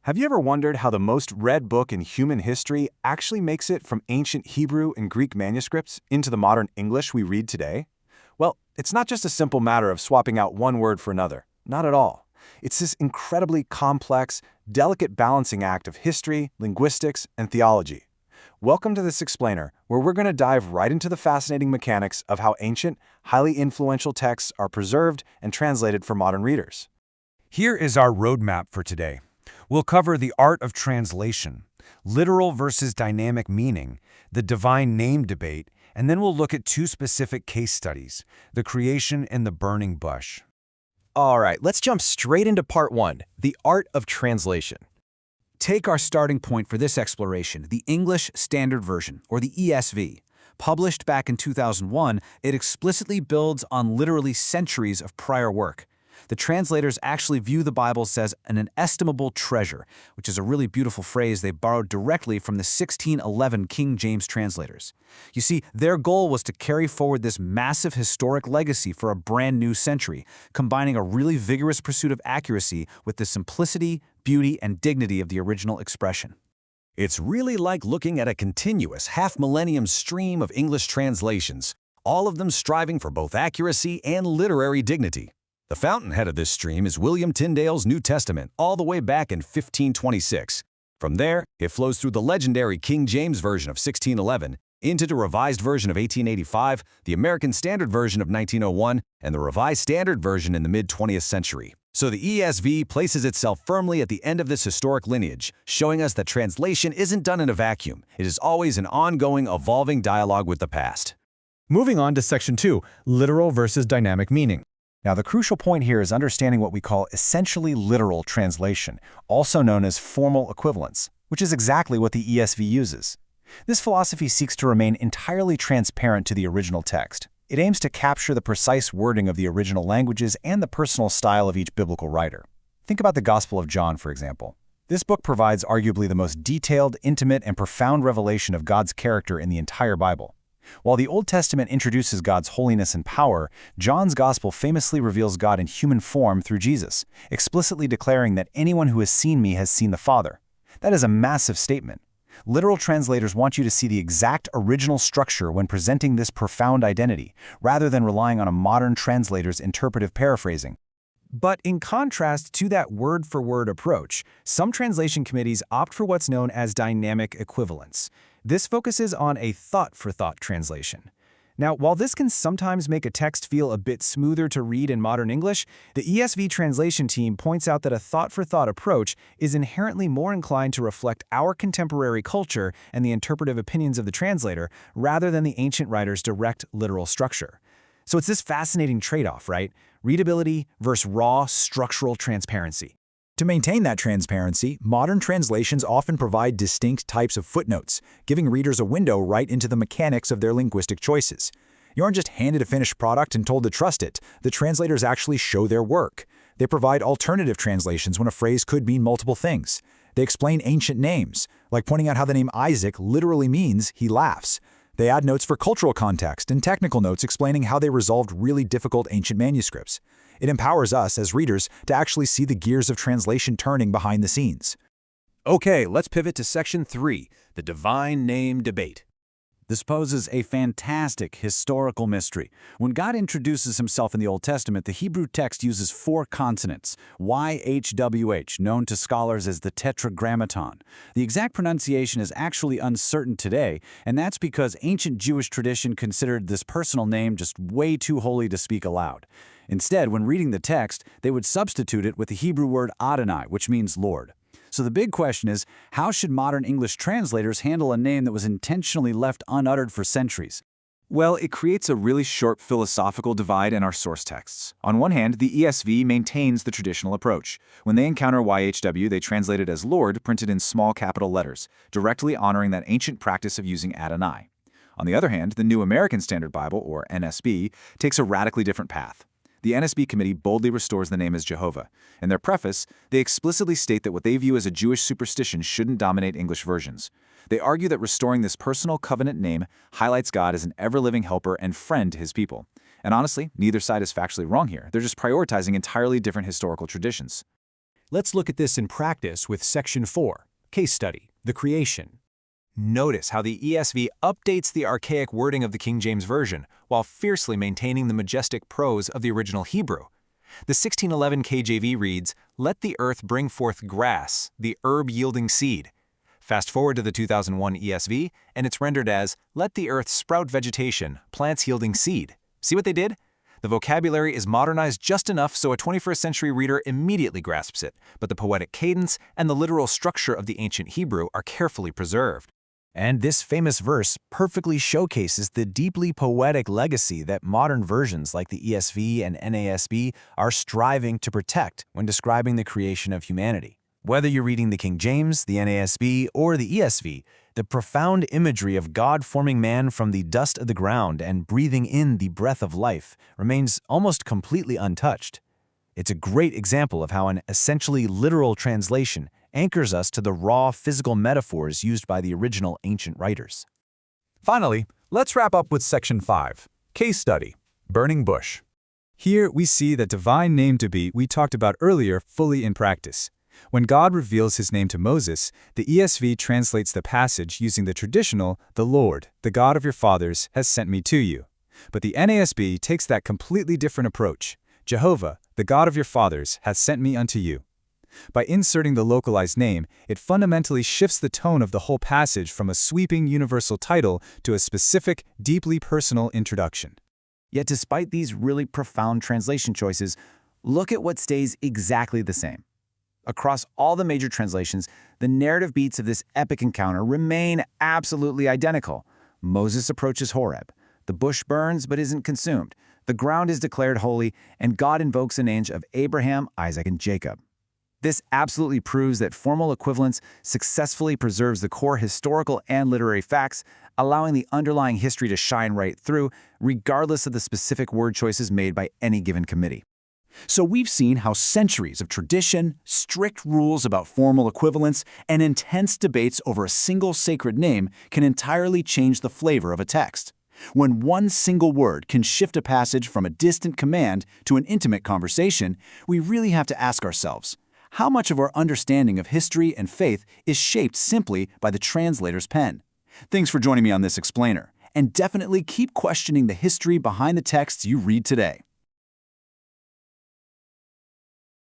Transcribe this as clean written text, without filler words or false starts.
Have you ever wondered how the most read book in human history actually makes it from ancient Hebrew and Greek manuscripts into the modern English we read today? Well, it's not just a simple matter of swapping out one word for another. Not at all. It's this incredibly complex, delicate balancing act of history, linguistics, and theology. Welcome to this explainer, where we're going to dive right into the fascinating mechanics of how ancient, highly influential texts are preserved and translated for modern readers. Here is our roadmap for today. We'll cover the art of translation, literal versus dynamic meaning, the divine name debate, and then we'll look at two specific case studies, the creation and the burning bush. All right, let's jump straight into part one, the art of translation. Take our starting point for this exploration, the English Standard Version, or the ESV. Published back in 2001, it explicitly builds on literally centuries of prior work. The translators actually view the Bible as an inestimable treasure, which is a really beautiful phrase they borrowed directly from the 1611 King James translators. You see, their goal was to carry forward this massive historic legacy for a brand new century, combining a really vigorous pursuit of accuracy with the simplicity, beauty, and dignity of the original expression. It's really like looking at a continuous half-millennium stream of English translations, all of them striving for both accuracy and literary dignity. The fountainhead of this stream is William Tyndale's New Testament, all the way back in 1526. From there, it flows through the legendary King James Version of 1611, into the Revised Version of 1885, the American Standard Version of 1901, and the Revised Standard Version in the mid-20th century. So the ESV places itself firmly at the end of this historic lineage, showing us that translation isn't done in a vacuum. It is always an ongoing, evolving dialogue with the past. Moving on to Section 2, literal versus dynamic meaning. Now, the crucial point here is understanding what we call essentially literal translation, also known as formal equivalence, which is exactly what the ESV uses. This philosophy seeks to remain entirely transparent to the original text. It aims to capture the precise wording of the original languages and the personal style of each biblical writer. Think about the Gospel of John, for example. This book provides arguably the most detailed, intimate, and profound revelation of God's character in the entire Bible. While the Old Testament introduces God's holiness and power, John's Gospel famously reveals God in human form through Jesus, explicitly declaring that anyone who has seen me has seen the Father. That is a massive statement. Literal translators want you to see the exact original structure when presenting this profound identity, rather than relying on a modern translator's interpretive paraphrasing. But in contrast to that word-for-word approach, some translation committees opt for what's known as dynamic equivalence. This focuses on a thought-for-thought translation. Now, while this can sometimes make a text feel a bit smoother to read in modern English, the ESV translation team points out that a thought-for-thought approach is inherently more inclined to reflect our contemporary culture and the interpretive opinions of the translator, rather than the ancient writer's direct literal structure. So it's this fascinating trade-off, right? Readability versus raw structural transparency. To maintain that transparency, modern translations often provide distinct types of footnotes, giving readers a window right into the mechanics of their linguistic choices. You aren't just handed a finished product and told to trust it. The translators actually show their work. They provide alternative translations when a phrase could mean multiple things. They explain ancient names, like pointing out how the name Isaac literally means he laughs. They add notes for cultural context and technical notes explaining how they resolved really difficult ancient manuscripts. It empowers us, as readers, to actually see the gears of translation turning behind the scenes. Okay, let's pivot to Section 3, the divine name debate. This poses a fantastic historical mystery. When God introduces himself in the Old Testament, the Hebrew text uses 4 consonants, YHWH, known to scholars as the Tetragrammaton. The exact pronunciation is actually uncertain today, and that's because ancient Jewish tradition considered this personal name just way too holy to speak aloud. Instead, when reading the text, they would substitute it with the Hebrew word Adonai, which means Lord. So the big question is, how should modern English translators handle a name that was intentionally left unuttered for centuries? Well, it creates a really sharp philosophical divide in our source texts. On one hand, the ESV maintains the traditional approach. When they encounter YHW, they translate it as Lord, printed in small capital letters, directly honoring that ancient practice of using Adonai. On the other hand, the New American Standard Bible, or NSB, takes a radically different path. The NSB committee boldly restores the name as Jehovah. In their preface, they explicitly state that what they view as a Jewish superstition shouldn't dominate English versions. They argue that restoring this personal covenant name highlights God as an ever-living helper and friend to his people. And honestly, neither side is factually wrong here. They're just prioritizing entirely different historical traditions. Let's look at this in practice with Section 4, Case Study, the Creation. Notice how the ESV updates the archaic wording of the King James Version while fiercely maintaining the majestic prose of the original Hebrew. The 1611 KJV reads, "Let the earth bring forth grass, the herb-yielding seed." Fast forward to the 2001 ESV, and it's rendered as, "Let the earth sprout vegetation, plants yielding seed." See what they did? The vocabulary is modernized just enough so a 21st century reader immediately grasps it, but the poetic cadence and the literal structure of the ancient Hebrew are carefully preserved. And this famous verse perfectly showcases the deeply poetic legacy that modern versions like the ESV and NASB are striving to protect when describing the creation of humanity. Whether you're reading the King James, the NASB, or the ESV, the profound imagery of God forming man from the dust of the ground and breathing in the breath of life remains almost completely untouched. It's a great example of how an essentially literal translation anchors us to the raw physical metaphors used by the original ancient writers. Finally, let's wrap up with Section 5, Case Study, Burning Bush. Here we see that divine name debate we talked about earlier fully in practice. When God reveals his name to Moses, the ESV translates the passage using the traditional, "The Lord, the God of your fathers, has sent me to you." But the NASB takes that completely different approach. "Jehovah, the God of your fathers, has sent me unto you." By inserting the localized name, it fundamentally shifts the tone of the whole passage from a sweeping universal title to a specific, deeply personal introduction. Yet despite these really profound translation choices, look at what stays exactly the same. Across all the major translations, the narrative beats of this epic encounter remain absolutely identical. Moses approaches Horeb. The bush burns but isn't consumed. The ground is declared holy, and God invokes an image of Abraham, Isaac, and Jacob. This absolutely proves that formal equivalence successfully preserves the core historical and literary facts, allowing the underlying history to shine right through, regardless of the specific word choices made by any given committee. So we've seen how centuries of tradition, strict rules about formal equivalence, and intense debates over a single sacred name can entirely change the flavor of a text. When one single word can shift a passage from a distant command to an intimate conversation, we really have to ask ourselves, how much of our understanding of history and faith is shaped simply by the translator's pen? Thanks for joining me on this explainer, and definitely keep questioning the history behind the texts you read today.